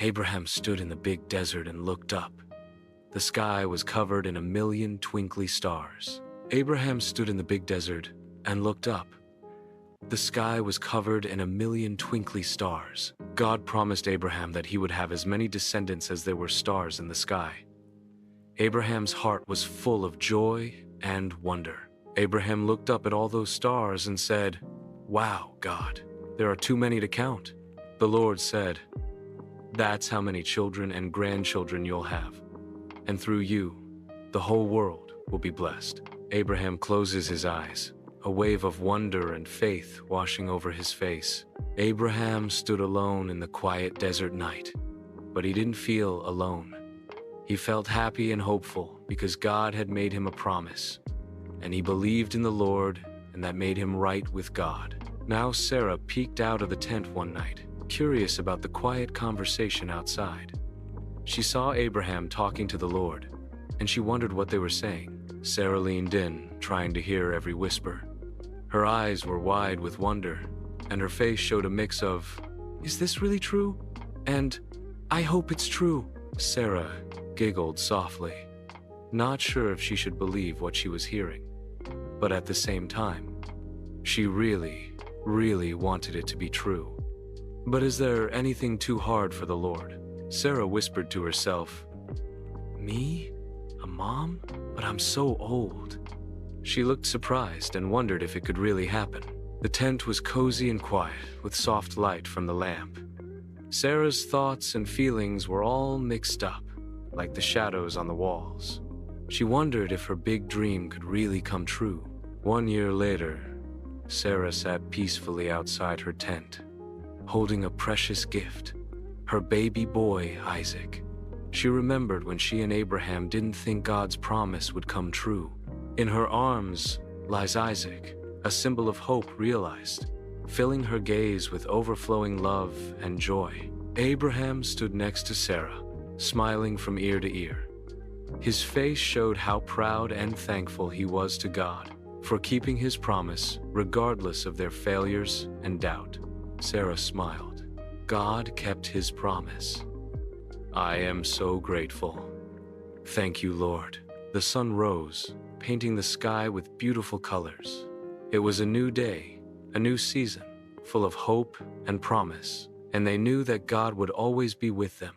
Abraham stood in the big desert and looked up. The sky was covered in a million twinkly stars. Abraham stood in the big desert and looked up. The sky was covered in a million twinkly stars. God promised Abraham that he would have as many descendants as there were stars in the sky. Abraham's heart was full of joy and wonder. Abraham looked up at all those stars and said, "Wow, God, there are too many to count." The Lord said, "That's how many children and grandchildren you'll have. And through you, the whole world will be blessed." Abraham closes his eyes, a wave of wonder and faith washing over his face. Abraham stood alone in the quiet desert night, but he didn't feel alone. He felt happy and hopeful because God had made him a promise, and he believed in the Lord, and that made him right with God. Now Sarah peeked out of the tent one night, curious about the quiet conversation outside. She saw Abraham talking to the Lord, and she wondered what they were saying. Sarah leaned in, trying to hear every whisper. Her eyes were wide with wonder, and her face showed a mix of, "Is this really true?" and "I hope it's true." Sarah giggled softly, not sure if she should believe what she was hearing. But at the same time, she really wanted it to be true. But is there anything too hard for the Lord? Sarah whispered to herself, "Me? A mom? But I'm so old." She looked surprised and wondered if it could really happen. The tent was cozy and quiet, with soft light from the lamp. Sarah's thoughts and feelings were all mixed up, like the shadows on the walls. She wondered if her big dream could really come true. 1 year later, Sarah sat peacefully outside her tent, holding a precious gift, her baby boy, Isaac. She remembered when she and Abraham didn't think God's promise would come true. In her arms lies Isaac, a symbol of hope realized, filling her gaze with overflowing love and joy. Abraham stood next to Sarah, smiling from ear to ear. His face showed how proud and thankful he was to God for keeping his promise, regardless of their failures and doubt. Sarah smiled. God kept his promise. I am so grateful. Thank you, Lord. The sun rose, painting the sky with beautiful colors. It was a new day, a new season, full of hope and promise, and they knew that God would always be with them.